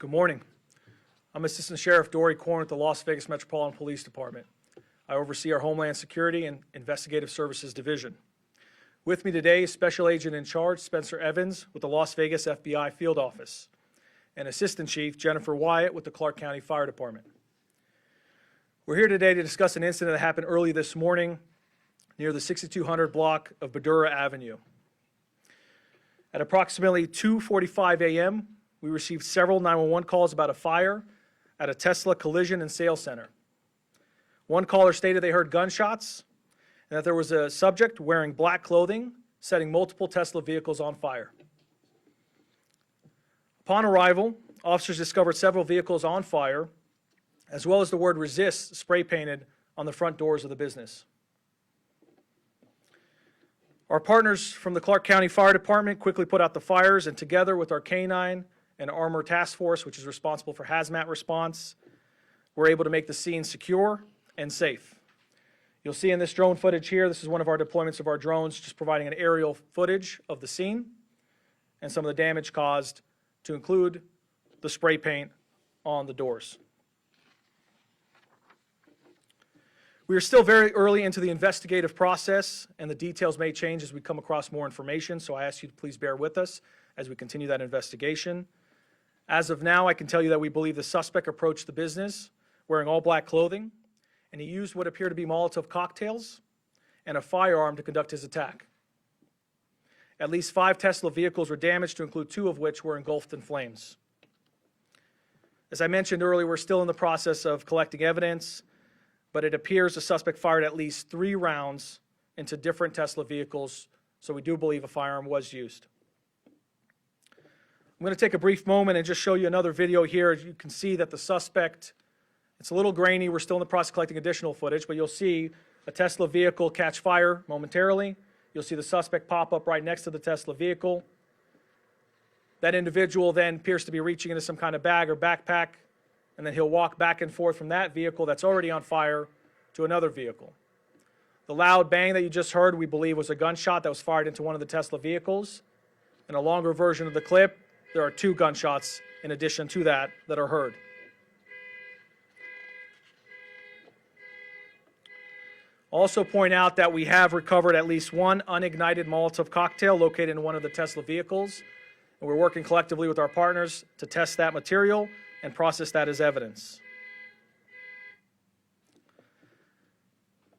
Good morning. I'm Assistant Sheriff Dori Koren at the Las Vegas Metropolitan Police Department. I oversee our Homeland Security and Investigative Services Division. With me today is Special Agent in Charge Spencer Evans with the Las Vegas FBI Field Office and Assistant Chief Jennifer Wyatt with the Clark County Fire Department. We're here today to discuss an incident that happened early this morning near the 6200 block of Badura Avenue. At approximately 2:45 a.m., we received several 911 calls about a fire at a Tesla collision and sales center. One caller stated they heard gunshots and that there was a subject wearing black clothing setting multiple Tesla vehicles on fire. Upon arrival, officers discovered several vehicles on fire, as well as the word "resist" spray painted on the front doors of the business. Our partners from the Clark County Fire Department quickly put out the fires, and together with our K-9 and Armor Task Force, which is responsible for hazmat response, we're able to make the scene secure and safe. You'll see in this drone footage here, this is one of our deployments of our drones, just providing an aerial footage of the scene and some of the damage caused, to include the spray paint on the doors. We are still very early into the investigative process, and the details may change as we come across more information, so I ask you to please bear with us as we continue that investigation. As of now, I can tell you that we believe the suspect approached the business wearing all black clothing, and he used what appear to be Molotov cocktails and a firearm to conduct his attack. At least 5 Tesla vehicles were damaged, to include 2 of which were engulfed in flames. As I mentioned earlier, we're still in the process of collecting evidence, but it appears the suspect fired at least 3 rounds into different Tesla vehicles, so we do believe a firearm was used. I'm going to take a brief moment and just show you another video here. As you can see that the suspect, it's a little grainy. We're still in the process of collecting additional footage, but you'll see a Tesla vehicle catch fire momentarily. You'll see the suspect pop up right next to the Tesla vehicle. That individual then appears to be reaching into some kind of bag or backpack, and then he'll walk back and forth from that vehicle that's already on fire to another vehicle. The loud bang that you just heard, we believe, was a gunshot that was fired into one of the Tesla vehicles. In a longer version of the clip, there are 2 gunshots in addition to that are heard. Also point out that we have recovered at least 1 unignited Molotov cocktail located in one of the Tesla vehicles, and we're working collectively with our partners to test that material and process that as evidence.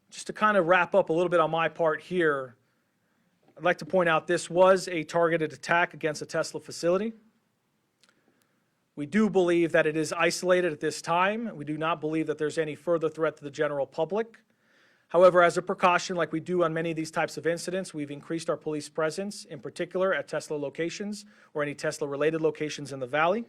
Just to kind of wrap up a little bit on my part here, I'd like to point out this was a targeted attack against a Tesla facility. We do believe that it is isolated at this time. We do not believe that there's any further threat to the general public. However, as a precaution, like we do on many of these types of incidents, we've increased our police presence, in particular at Tesla locations or any Tesla-related locations in the Valley.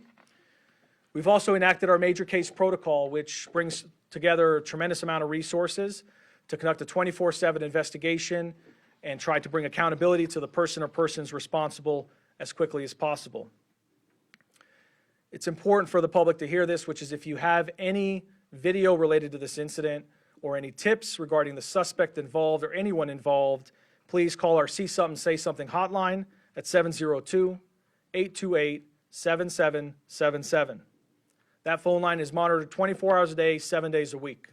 We've also enacted our major case protocol, which brings together a tremendous amount of resources to conduct a 24/7 investigation and try to bring accountability to the person or persons responsible as quickly as possible. It's important for the public to hear this, which is if you have any video related to this incident or any tips regarding the suspect involved or anyone involved, please call our See Something, Say Something hotline at 702-828-7777. That phone line is monitored 24 hours a day, 7 days a week.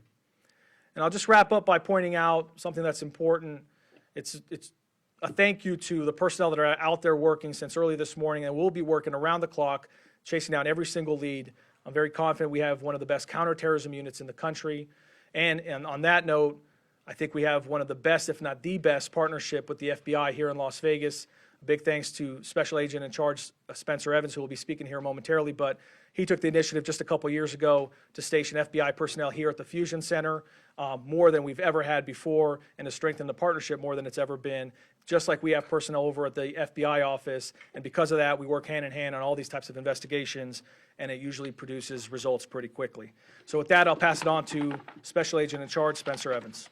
And I'll just wrap up by pointing out something that's important. It's a thank you to the personnel that are out there working since early this morning, and we'll be working around the clock, chasing down every single lead. I'm very confident we have one of the best counterterrorism units in the country. And on that note, I think we have one of the best, if not the best, partnership with the FBI here in Las Vegas. A big thanks to Special Agent in Charge Spencer Evans, who will be speaking here momentarily, but he took the initiative just a couple years ago to station FBI personnel here at the Fusion Center, more than we've ever had before, and to strengthen the partnership more than it's ever been, just like we have personnel over at the FBI office. And because of that, we work hand in hand on all these types of investigations, and it usually produces results pretty quickly. So with that, I'll pass it on to Special Agent in Charge Spencer Evans.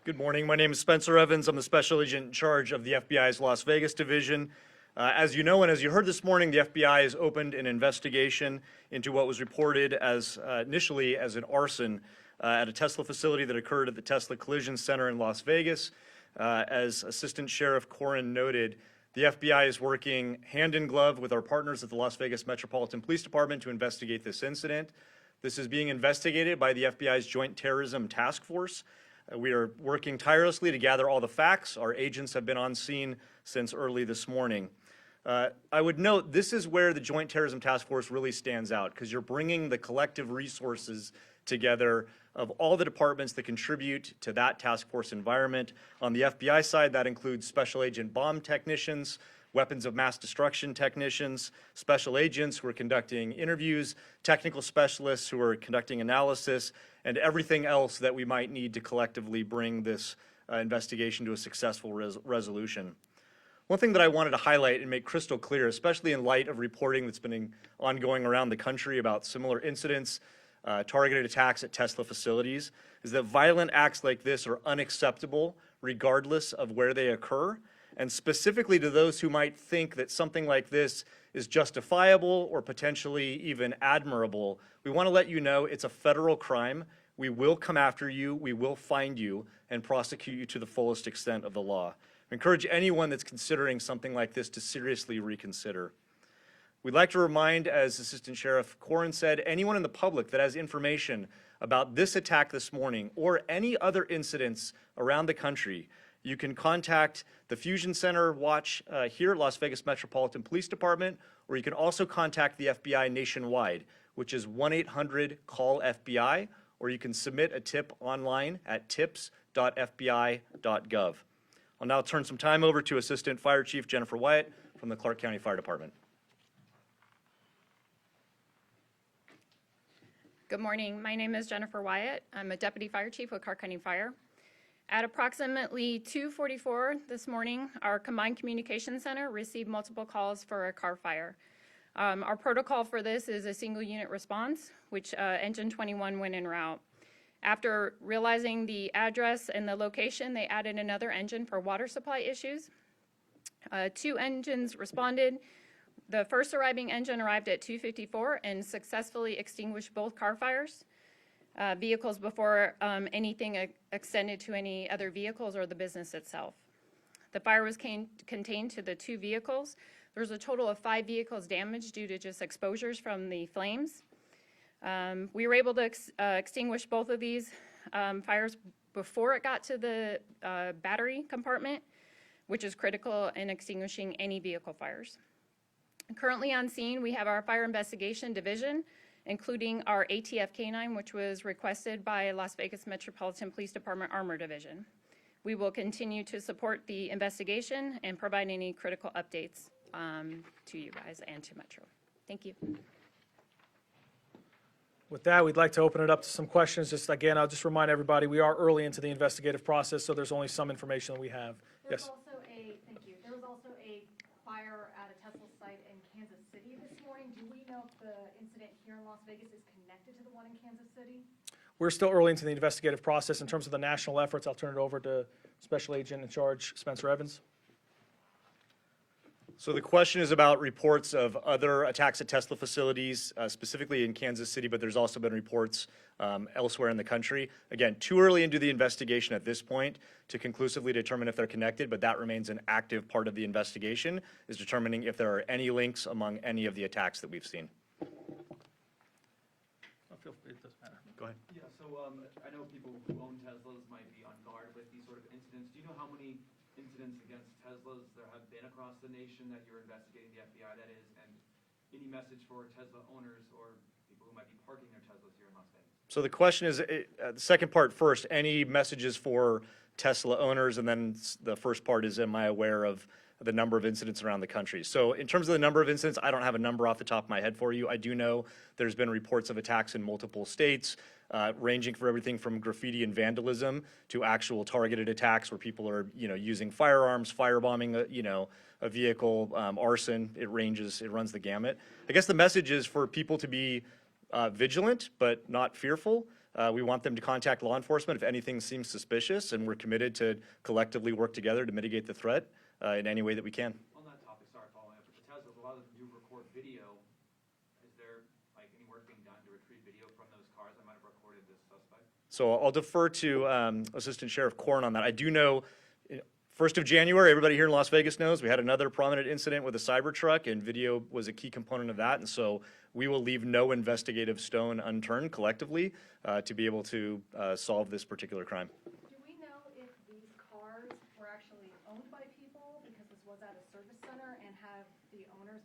Good morning. My name is Spencer Evans. I'm the Special Agent in charge of the FBI's Las Vegas Division. As you know, and as you heard this morning, the FBI has opened an investigation into what was reported as initially as an arson at a Tesla facility that occurred at the Tesla Collision Center in Las Vegas. As Assistant Sheriff Koren noted, The FBI is working hand in glove with our partners at the Las Vegas Metropolitan Police Department to investigate this incident. This is being investigated by the FBI's Joint Terrorism Task Force. We are working tirelessly to gather all the facts. Our agents have been on scene since early this morning. I would note this is where the Joint Terrorism Task Force really stands out, because you're bringing the collective resources together of all the departments that contribute to that task force environment. On the FBI side, that includes special agent bomb technicians, weapons of mass destruction technicians, special agents who are conducting interviews, technical specialists who are conducting analysis, and everything else that we might need to collectively bring this investigation to a successful resolution. One thing that I wanted to highlight and make crystal clear, especially in light of reporting that's been ongoing around the country about similar incidents, targeted attacks at Tesla facilities, is that violent acts like this are unacceptable regardless of where they occur. And specifically to those who might think that something like this is justifiable or potentially even admirable, we want to let you know it's a federal crime. We will come after you, we will find you, and prosecute you to the fullest extent of the law. I encourage anyone that's considering something like this to seriously reconsider. We'd like to remind, as Assistant Sheriff Koren said, anyone in the public that has information about this attack this morning or any other incidents around the country, you can contact the Fusion Center Watch here at Las Vegas Metropolitan Police Department, or you can also contact the FBI nationwide, which is 1-800-CALL-FBI, or you can submit a tip online at tips.fbi.gov. I'll now turn some time over to Assistant Fire Chief Jennifer Wyatt from the Clark County Fire Department. Good morning. My name is Jennifer Wyatt. I'm a Deputy Fire Chief with Clark County Fire. At approximately 2:44 this morning, our Combined Communications Center received multiple calls for a car fire. Our protocol for this is a single unit response, which engine 21 went en route. After realizing the address and the location, they added another engine for water supply issues. 2 engines responded. The first arriving engine arrived at 2:54 and successfully extinguished both car fires. Vehicles before anything extended to any other vehicles or the business itself. The fire was contained to the 2 vehicles. There's a total of 5 vehicles damaged due to just exposures from the flames. We were able to extinguish both of these fires before it got to the battery compartment, which is critical in extinguishing any vehicle fires. Currently on scene, we have our Fire Investigation Division, including our ATF K-9, which was requested by Las Vegas Metropolitan Police Department Armor Division. We will continue to support the investigation and provide any critical updates to you guys and to Metro. Thank you. With that, we'd like to open it up to some questions. Just again, I'll just remind everybody, we are early into the investigative process, so there's only some information that we have. Yes? Thank you. There was also a fire at a Tesla site in Kansas City this morning. Do we know if the incident here in Las Vegas is connected to the one in Kansas City? We're still early into the investigative process. In terms of the national efforts, I'll turn it over to Special Agent in Charge Spencer Evans. So the question is about reports of other attacks at Tesla facilities, specifically in Kansas City, but there's also been reports elsewhere in the country. Again, too early into the investigation at this point to conclusively determine if they're connected, but that remains an active part of the investigation, is determining if there are any links among any of the attacks that we've seen. It doesn't matter. Go ahead. Yeah, so I know people who own Teslas might be on guard with these sort of incidents. Do you know how many incidents against Teslas there have been across the nation that you're investigating, the FBI that is, and any message for Tesla owners or people who might be parking their Teslas here in Las Vegas? So the question is, the second part first, any messages for Tesla owners, and then the first part is, am I aware of the number of incidents around the country? So in terms of the number of incidents, I don't have a number off the top of my head for you. I do know there's been reports of attacks in multiple states, ranging for everything from graffiti and vandalism to actual targeted attacks where people are, using firearms, firebombing, a vehicle, arson. It runs the gamut. I guess the message is for people to be vigilant, but not fearful. We want them to contact law enforcement if anything seems suspicious, and we're committed to collectively work together to mitigate the threat in any way that we can. On that topic, sorry, following up with the Teslas, a lot of them do record video. Is there any work being done to retrieve video from those cars that might have recorded this suspect? So I'll defer to Assistant Sheriff Koren on that. I do know 1st of January, everybody here in Las Vegas knows we had another prominent incident with a Cybertruck, and video was a key component of that. And so we will leave no investigative stone unturned collectively to be able to solve this particular crime. Do we know if these cars were actually owned by people, because this was at a service center, and have the owners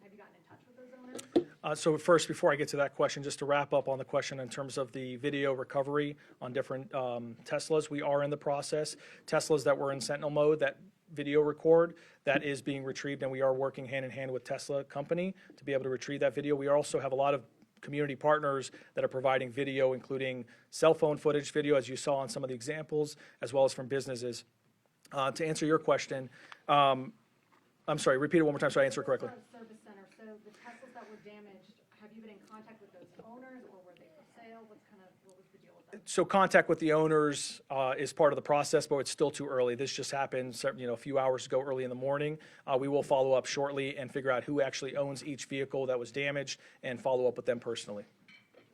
have you gotten in touch with those owners? So first, before I get to that question, just to wrap up on the question in terms of the video recovery on different Teslas, we are in the process. Teslas that were in Sentinel mode, that video record, that is being retrieved, and we are working hand in hand with Tesla company to be able to retrieve that video. We also have a lot of community partners that are providing video, including cell phone footage video, as you saw on some of the examples, as well as from businesses. To answer your question, I'm sorry, repeat it one more time so I answer it correctly. Service center, so the Teslas that were damaged, have you been in contact with those owners, or were they for sale? What was the deal with that? So contact with the owners is part of the process, but it's still too early. This just happened, a few hours ago, early in the morning. We will follow up shortly and figure out who actually owns each vehicle that was damaged and follow up with them personally.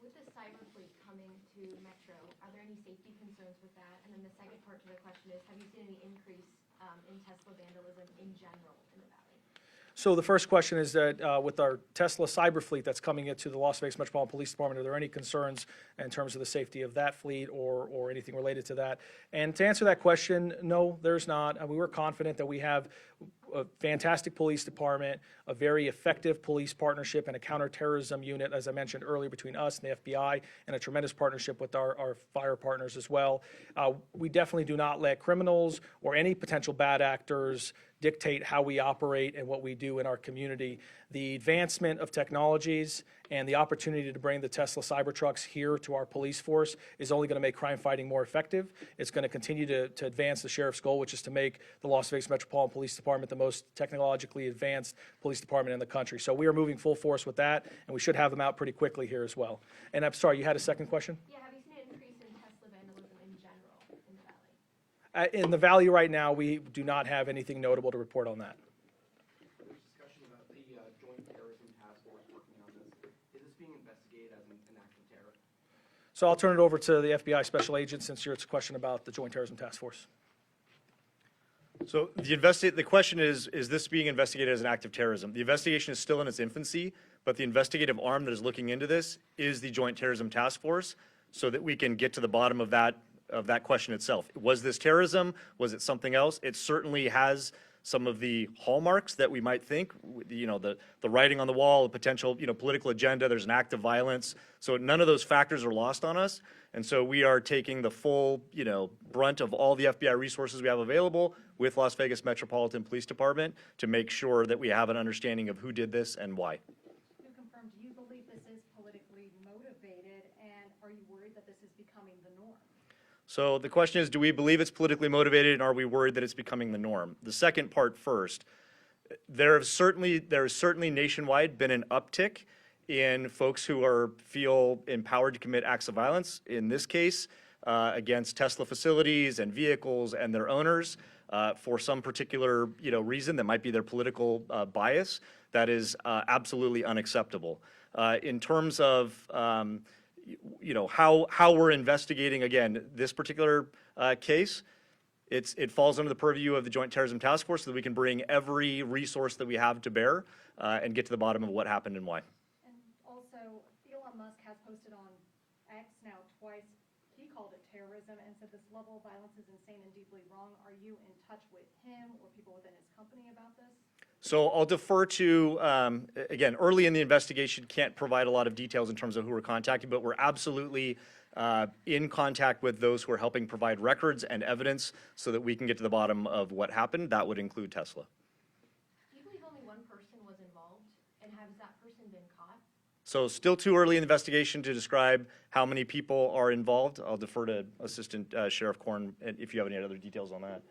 With the cyber fleet coming to Metro, are there any safety concerns with that? And then the second part to the question is, have you seen any increase in Tesla vandalism in general in the valley? So the first question is that with our Tesla cyber fleet that's coming into the Las Vegas Metropolitan Police Department, are there any concerns in terms of the safety of that fleet or anything related to that? And to answer that question, no, there's not. We were confident that we have a fantastic police department, a very effective police partnership, and a counterterrorism unit, as I mentioned earlier, between us and the FBI, and a tremendous partnership with our fire partners as well. We definitely do not let criminals or any potential bad actors dictate how we operate and what we do in our community. The advancement of technologies and the opportunity to bring the Tesla Cybertrucks here to our police force is only going to make crime fighting more effective. It's going to continue to advance the sheriff's goal, which is to make the Las Vegas Metropolitan Police Department the most technologically advanced police department in the country. So we are moving full force with that, and we should have them out pretty quickly here as well. And I'm sorry, you had a second question? Yeah, have you seen an increase in Tesla vandalism in general in the valley? In the valley right now, we do not have anything notable to report on that. There's discussion about the Joint Terrorism Task Force working on this. Is this being investigated as an act of terror? So I'll turn it over to the FBI Special Agent since it's a question about the Joint Terrorism Task Force. So the question is this being investigated as an act of terrorism? The investigation is still in its infancy, but the investigative arm that is looking into this is the Joint Terrorism Task Force, so that we can get to the bottom of that question itself. Was this terrorism? Was it something else? It certainly has some of the hallmarks that we might think, the writing on the wall, a potential, political agenda, there's an act of violence. So none of those factors are lost on us. And so we are taking the full, brunt of all the FBI resources we have available with Las Vegas Metropolitan Police Department to make sure that we have an understanding of who did this and why. To confirm, do you believe this is politically motivated, and are you worried that this is becoming the norm? So the question is, do we believe it's politically motivated, and are we worried that it's becoming the norm? The second part first. There has certainly nationwide been an uptick in folks who feel empowered to commit acts of violence, in this case, against Tesla facilities and vehicles and their owners for some particular reason that might be their political bias. That is absolutely unacceptable. In terms of how we're investigating, again, this particular case, it falls under the purview of the Joint Terrorism Task Force so that we can bring every resource that we have to bear and get to the bottom of what happened and why. And also, Elon Musk has posted on X now twice, he called it terrorism and said this level of violence is insane and deeply wrong. Are you in touch with him or people within his company about this? So I'll defer to, again, early in the investigation, can't provide a lot of details in terms of who we're contacting, but we're absolutely in contact with those who are helping provide records and evidence so that we can get to the bottom of what happened. That would include Tesla. Do you believe only one person was involved, and has that person been caught? So still too early in the investigation to describe how many people are involved. I'll defer to Assistant Sheriff Koren if you have any other details on that.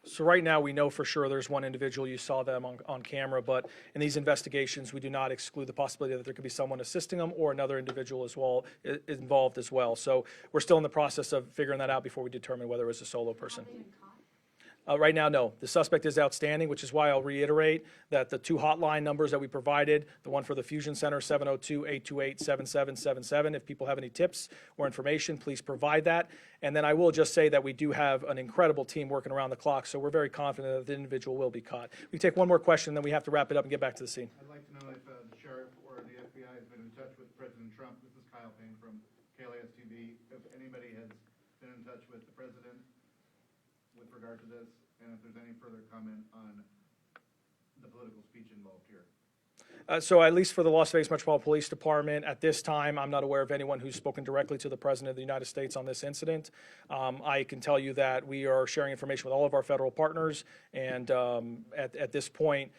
So right now, we know for sure there's one individual. You saw them on camera, but in these investigations, we do not exclude the possibility that there could be someone assisting them or another individual as well involved as well. So we're still in the process of figuring that out before we determine whether it was a solo person. Have they been Right now, no. The suspect is outstanding, which is why I'll reiterate that the 2 hotline numbers that we provided, the one for the Fusion Center, 702-828-7777. If people have any tips or information, please provide that. And then I will just say that we do have an incredible team working around the clock, so we're very confident that the individual will be caught. We take one more question, then we have to wrap it up and get back to the scene. I'd like to know if the sheriff or the FBI has been in touch with President Trump. This is Kyle Payne from KSNV. If anybody has been in touch with the president with regard to this, and if there's any further comment on the political speech involved here. So at least for the Las Vegas Metropolitan Police Department, at this time, I'm not aware of anyone who's spoken directly to the President of the United States on this incident. I can tell you that we are sharing information with all of our federal partners, and at this point,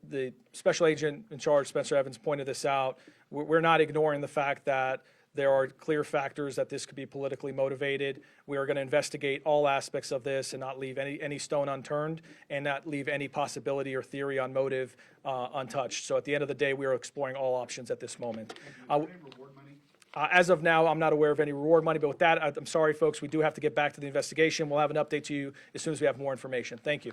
the Special Agent in charge, Spencer Evans, pointed this out. We're not ignoring the fact that there are clear factors that this could be politically motivated. We are going to investigate all aspects of this and not leave any stone unturned and not leave any possibility or theory on motive untouched. So at the end of the day, we are exploring all options at this moment. Any reward money? As of now, I'm not aware of any reward money, but with that, I'm sorry, folks, we do have to get back to the investigation. We'll have an update to you as soon as we have more information. Thank you.